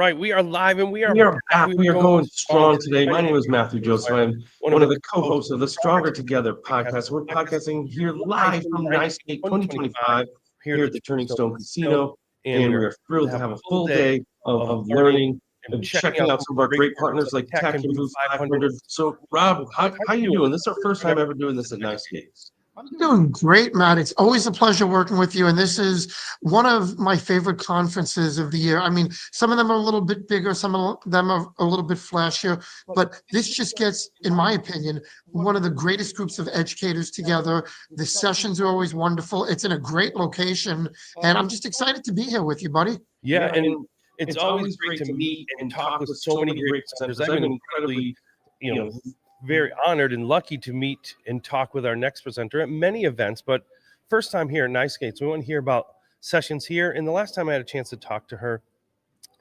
right, we are live and We are back. We are going strong today. My name is Matthew Joseph. I'm one of the co-hosts of the Stronger Together podcast. We're podcasting here live from Nice Gate 2025 here at the Turning Stone Casino, and we are thrilled to have a full day of learning and checking out some of our great partners like Tech and Booth 500. So, Rob, how you doing? This is our first time ever doing this at Nice Gate. I'm doing great, Matt. It's always a pleasure working with you. And this is one of my favorite conferences of the year. I mean, some of them are a little bit bigger, some of them are a little bit flashier, but this just gets, in my opinion, one of the greatest groups of educators together. The sessions are always wonderful. It's in a great location, and I'm just excited to be here with you, buddy. Yeah, and it's always great to meet and talk with so many great presenters. I've been incredibly, very honored and lucky to meet and talk with our next presenter at many events, but first time here at Nice Gates. We want to hear about sessions here. And the last time I had a chance to talk to her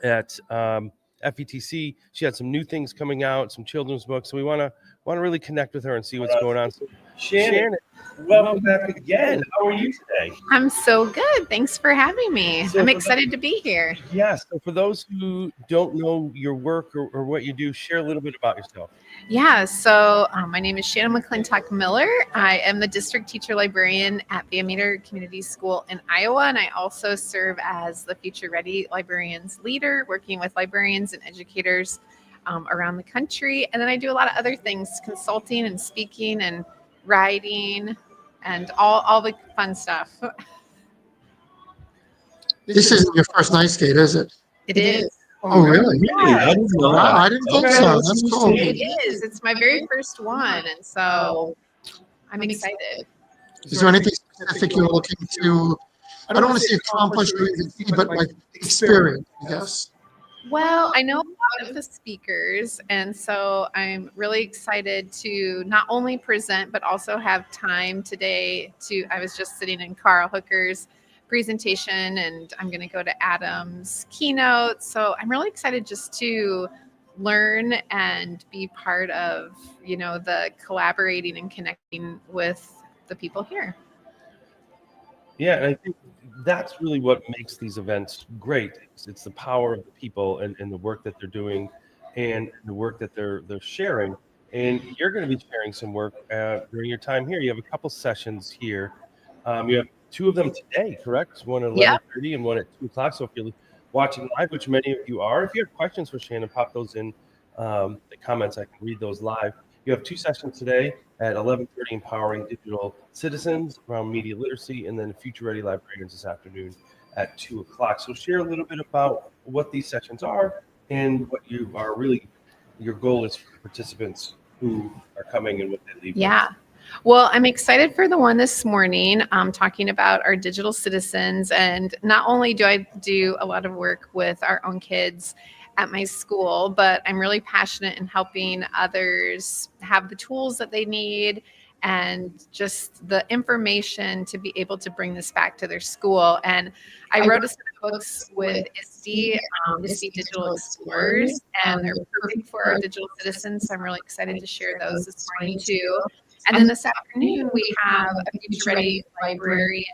at FETC, she had some new things coming out, some children's books. So we want to really connect with her and see what's going on. So, Shannon, welcome back again. How are you today? I'm so good. Thanks for having me. I'm excited to be here. Yes. So for those who don't know your work or what you do, share a little bit about yourself. Yeah. So my name is Shannon McClintock Miller. I am the district teacher librarian at Van Meter Community School in Iowa. And I also serve as the Future Ready Librarians leader, working with librarians and educators around the country. And then I do a lot of other things, consulting and speaking and writing and all the fun stuff. This isn't your first Nice Gate, is it? It is. Oh, really? Yeah. I didn't think so. That's cool. It is. It's my very first one. And so I'm excited. Is there anything specific you're looking to, I don't want to say accomplish or even see, but like experience, I guess? Well, I know a lot of the speakers, and so I'm really excited to not only present, but also have time today I was just sitting in Carl Hooker's presentation, and I'm going to go to Adam's keynote. So I'm really excited just to learn and be part of, the collaborating and connecting with the people here. Yeah, and I think that's really what makes these events great. It's the power of the people and the work that they're doing and the work that they're sharing. And you're going to be sharing some work during your time here. You have a couple sessions here. You have two of them today, correct? One at 11:30 and one at 2 o'clock. So if you're watching live, which many of you are, if you have questions for Shannon, pop those in the comments. I can read those live. You have two sessions today at 11:30, Empowering Digital Citizens around media literacy, and then Future Ready Librarians this afternoon at 2 o'clock. So share a little bit about what these sessions are and what you are really, your goal is for participants who are coming and what they leave. Yeah. Well, I'm excited for the one this morning, talking about our digital citizens. And not only do I do a lot of work with our own kids at my school, but I'm really passionate in helping others have the tools that they need and just the information to be able to bring this back to their school. And I wrote a set of books with ISTE Digital Explorers, and they're perfect for our digital citizens. So I'm really excited to share those this morning too. And then this afternoon, we have a Future Ready Librarian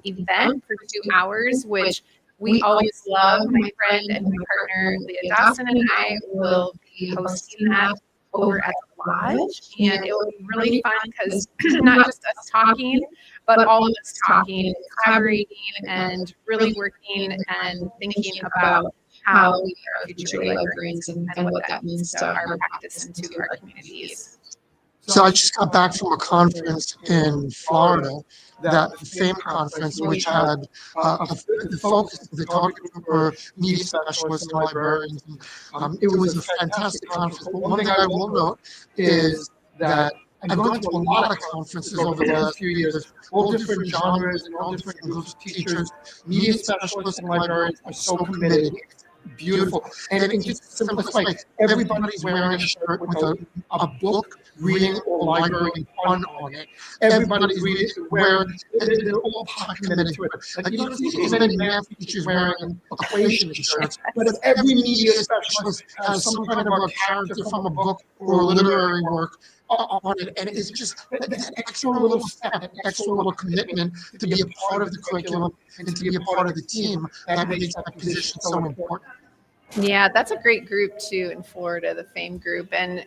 event for 2 hours, which we always love. My friend and my partner, Leah Dawson, and I will be hosting that over at the Lodge. And it will be really fun because not just us talking, but all of us talking, collaborating, and really working and thinking about how we are future librarians and what that means to our practice and to our communities. So I just got back from a conference in Florida, that FAME conference, which had the focus of the talking were media specialists and librarians. It was a fantastic conference. But one thing I will note is that I've gone to a lot of conferences over the last few years, all different genres and all different groups of teachers. Media specialists and librarians are so committed. Beautiful. And in just simplest way, everybody's wearing a shirt with a book, reading, or library pun on it. Everybody's wearing, they're all committed to it. Like, you don't see as many math teachers wearing equation shirts, but if every media specialist has some kind of a character from a book or literary work on it, and it's just that extra little step, that extra little commitment to be a part of the curriculum and to be a part of the team that makes that position so important. Yeah, that's a great group too in Florida, the FAME group, and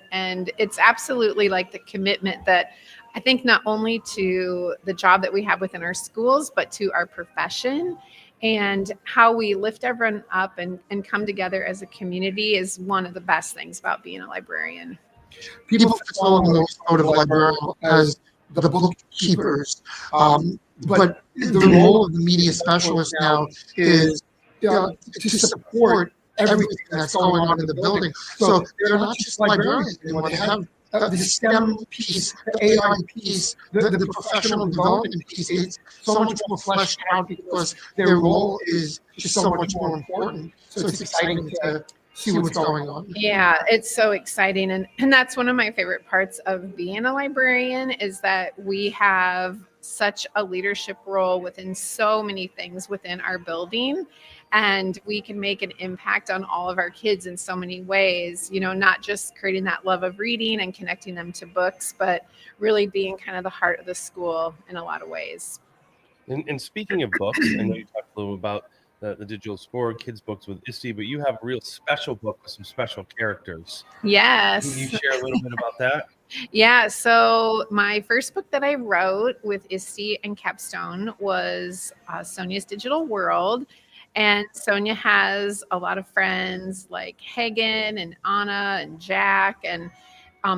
it's absolutely like the commitment that I think not only to the job that we have within our schools, but to our profession, and how we lift everyone up and come together as a community is one of the best things about being a librarian. People follow the mode of librarian as the bookkeepers, but the role of the media specialist now is to support everything that's going on in the building. So they're not just librarians anymore. They have the STEM piece, the AI piece, the professional development piece. It's so much more fleshed out because their role is just so much more important. So it's exciting to see what's going on. Yeah, it's so exciting. And that's one of my favorite parts of being a librarian is that we have such a leadership role within so many things within our building. And we can make an impact on all of our kids in so many ways, not just creating that love of reading and connecting them to books, but really being kind of the heart of the school in a lot of ways. And speaking of books, I know you talked a little about the digital sport, kids' books with ISTE, but you have a real special book with some special characters. Yes. Can you share a little bit about that? Yeah, so my first book that I wrote with ISTE and Capstone was Sonia's Digital World. And Sonia has a lot of friends like Hagen and Anna and Jack. And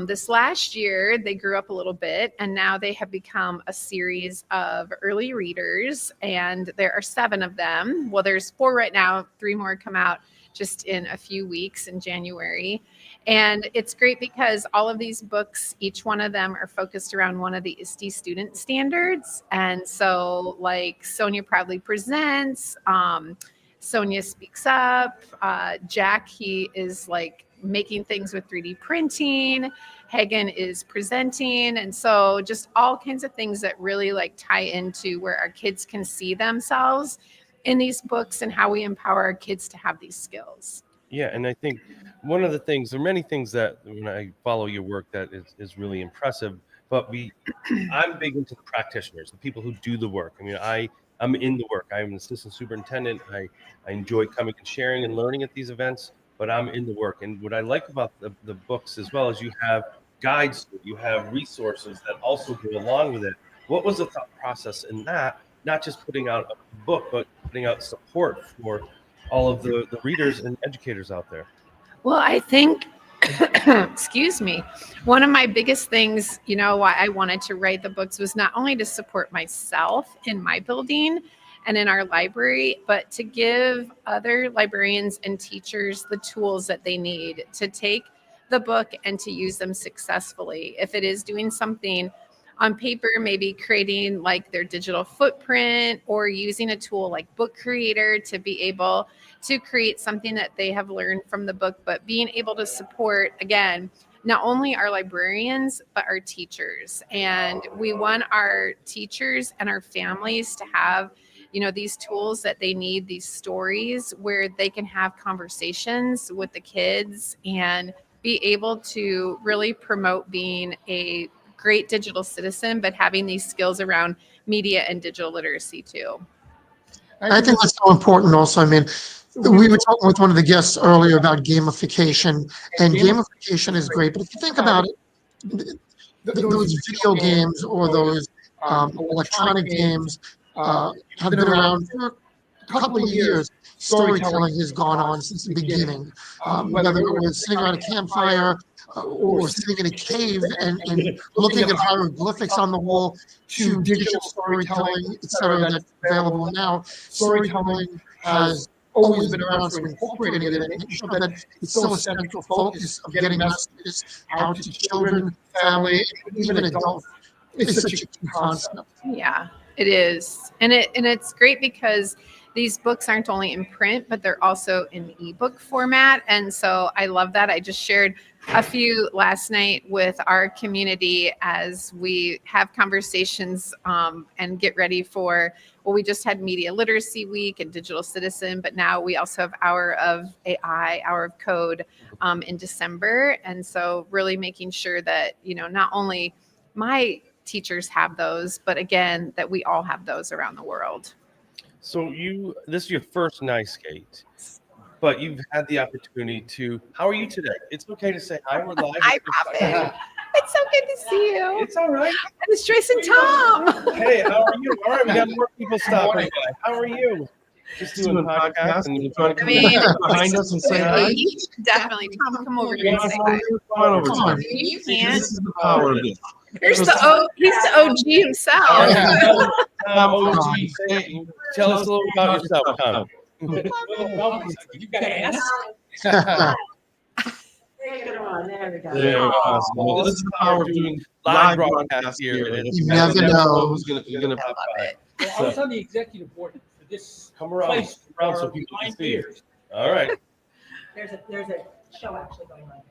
this last year, they grew up a little bit, and now they have become a series of early readers. And there are 7 of them. Well, there's 4 right now. 3 more come out just in a few weeks in January. And it's great because all of these books, each one of them are focused around one of the ISTE student standards. And so like Sonia Proudly Presents, Sonia Speaks Up, Jack, he is like making things with 3D printing, Hagen is presenting. And so just all kinds of things that really like tie into where our kids can see themselves in these books and how we empower our kids to have these skills. Yeah, and I think one of the things, there are many things that when I follow your work that is really impressive, but I'm big into the practitioners, the people who do the work. I mean, I'm in the work. I'm an assistant superintendent. I enjoy coming and sharing and learning at these events, but I'm in the work. And what I like about the books as well is you have guides, you have resources that also go along with it. What was the thought process in that? Not just putting out a book, but putting out support for all of the readers and educators out there. Well, I think, excuse me, one of my biggest things, why I wanted to write the books was not only to support myself in my building and in our library, but to give other librarians and teachers the tools that they need to take the book and to use them successfully. If it is doing something on paper, maybe creating like their digital footprint or using a tool like Book Creator to be able to create something that they have learned from the book, but being able to support, again, not only our librarians, but our teachers. And we want our teachers and our families to have, these tools that they need, these stories where they can have conversations with the kids and be able to really promote being a great digital citizen, but having these skills around media and digital literacy too. I think that's so important also. I mean, we were talking with one of the guests earlier about gamification, and gamification is great. But if you think about it, those video games or those electronic games have been around for a couple of years. Storytelling has gone on since the beginning, whether it was sitting around a campfire or sitting in a cave and looking at hieroglyphics on the wall to digital storytelling, et cetera, that's available now. Storytelling has always been around, so incorporating it and making sure that it's still a central focus of getting messages out to children, family, and even adults. It's such a key concept. Yeah, it is. And it's great because these books aren't only in print, but they're also in ebook format. And so I love that. I just shared a few last night with our community as we have conversations and get ready for, we just had Media Literacy Week and Digital Citizen, but now we also have Hour of AI, Hour of Code in December. And so really making sure that, not only my teachers have those, but again, that we all have those around the world. So this is your first NYSCATE. but you've had the opportunity to. How are you today? It's okay to say hi. We're live. Hi, Prophet. It's so good to see you. It's all right. And it's Joyce and Tom. Hey, how are you? All right, we got more people stopping by. How are you? Just doing podcasts. And you want to come behind us and say hi? Definitely. Tom, come over here and say hi. Come on over. Tom. You This can. is the power of this. He's the OG himself. Tom, OG, Tell us a little about yourself, Tom. You gotta ask. There we go. There, awesome. Well, this is the power of doing Live live broadcast broadcasts here. here. You never know. Who's gonna Love it. Well, I was on the executive board for this Come around, place around so for people can 9 see you. years. All right. There's a show actually going on.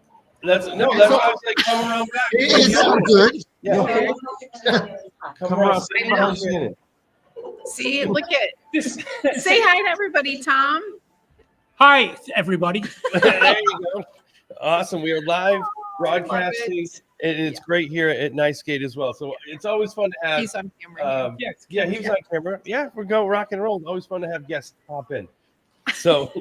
That's why I was like, come around back. It's so good. Yeah. Come around. Say hi, Shannon. See, look at. This, Say hi to everybody, Tom. hi, everybody. There you go. Awesome. We are live broadcasting, and it's great here at Nice Gate as well. So it's always fun to have. He's on camera. Yes. Yeah, he was on camera. Yeah, we're going rock and roll. Always fun to have guests pop in. So,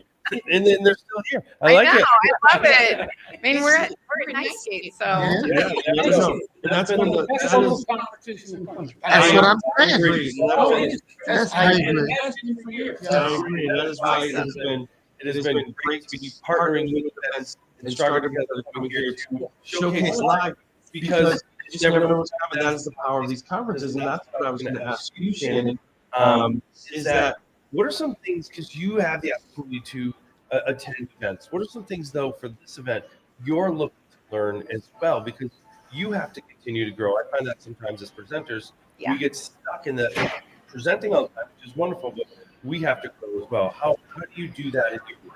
and then they're still here. I like know, it. I love it. I mean, we're at Nice Gate, so Yeah. Yeah, That's one of the. That's That one of is, those conferences in the country. That's what I'm I saying. agree. That's I agree. It has been for years. I agree. That is why it has been great to be partnering with events and starting together to come here to showcase live because you just never know what's happening. That is the power of these conferences, and that's what I was going to ask you, Shannon. Is that what are some things, because you have the opportunity to attend events, what are some things, though, for this event you're looking to learn as well? Because you have to continue to grow. I find that sometimes as presenters, we get stuck in the presenting all the time, which is wonderful, but we have to grow as well. How do you do that in your work?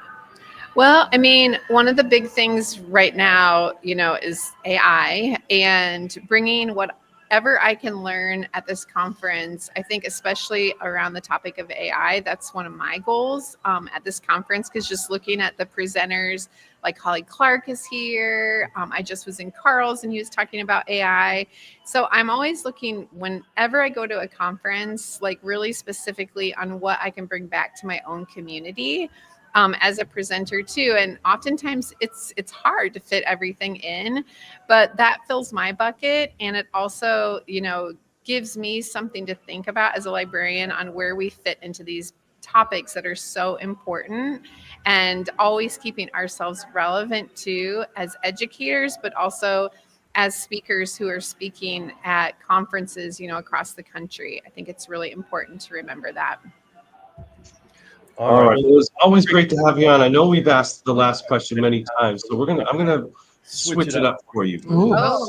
Well, I mean, one of the big things right now, is AI and bringing whatever I can learn at this conference. I think especially around the topic of AI, that's one of my goals at this conference, because just looking at the presenters, like Holly Clark is here. I just was in Carl's and he was talking about AI. So I'm always looking whenever I go to a conference, like really specifically on what I can bring back to my own community. As a presenter too, and oftentimes it's hard to fit everything in, but that fills my bucket, and it also gives me something to think about as a librarian on where we fit into these topics that are so important, and always keeping ourselves relevant too as educators, but also as speakers who are speaking at conferences across the country. I think it's really important to remember that. all right? Well, it was always great to have you on. I know we've asked the last question many times, so I'm gonna switch it up for you. Ooh. Oh.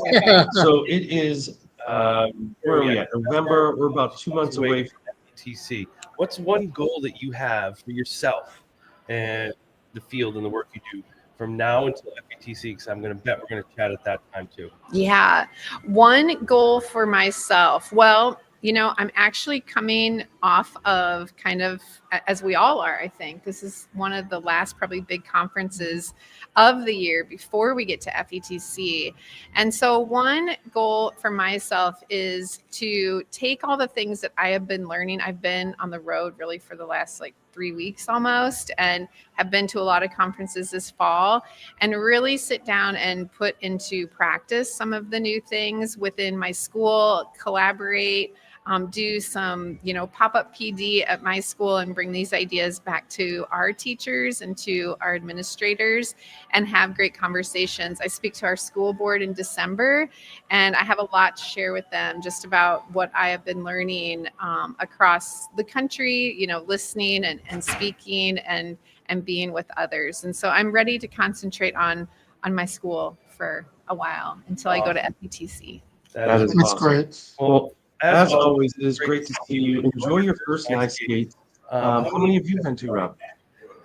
So it is. Where are we at? November. We're about 2 months away from FETC. What's one goal that you have for yourself and the field and the work you do from now until FETC? Because I'm going to bet we're going to chat at that time too. Yeah. One goal for myself. Well, I'm actually coming off of kind of, as we all are, I think, this is one of the last probably big conferences of the year before we get to FETC. And so one goal for myself is to take all the things that I have been learning. I've been on the road really for the last 3 weeks almost, and have been to a lot of conferences this fall, and really sit down and put into practice some of the new things within my school, collaborate, do some, pop-up PD at my school and bring these ideas back to our teachers and to our administrators and have great conversations. I speak to our school board in December, and I have a lot to share with them just about what I have been learning across the country, listening and speaking and being with others. And so I'm ready to concentrate on my school for a while until I go to FETC. That is That's awesome. great. Well, as always, it is great to see you. Enjoy your first Nice Gate. How many have you been to, Rob?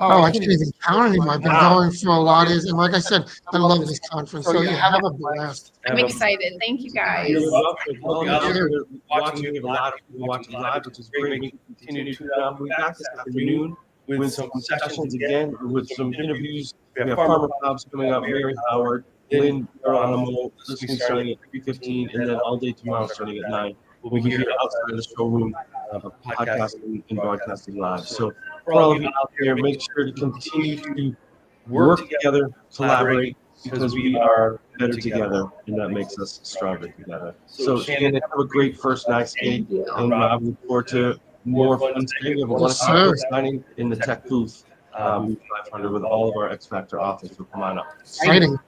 Oh, I can't even count anymore. I've been going for a lot of years, and like I said, I love this conference. So have a blast. I'm excited. Thank you guys. You're welcome. Well, you're watching a lot of people watching live, which is great. We can continue to be back this afternoon with some sessions again, with some interviews. We have Farmer Bob's coming up, Mary Howard, Lynn Geronimo, listening starting at 3:15, and then all day tomorrow starting at 9. We'll be here outside of the showroom, podcasting and broadcasting live. So for all of you out there, make sure to continue to work together, collaborate, because we are better together, and that makes us stronger together. So, Shannon, have a great first night skate, and I look forward to more fun today. We have a wonderful signing in the tech booth, booth 500, with all of our X Factor authors. So come on up. Exciting.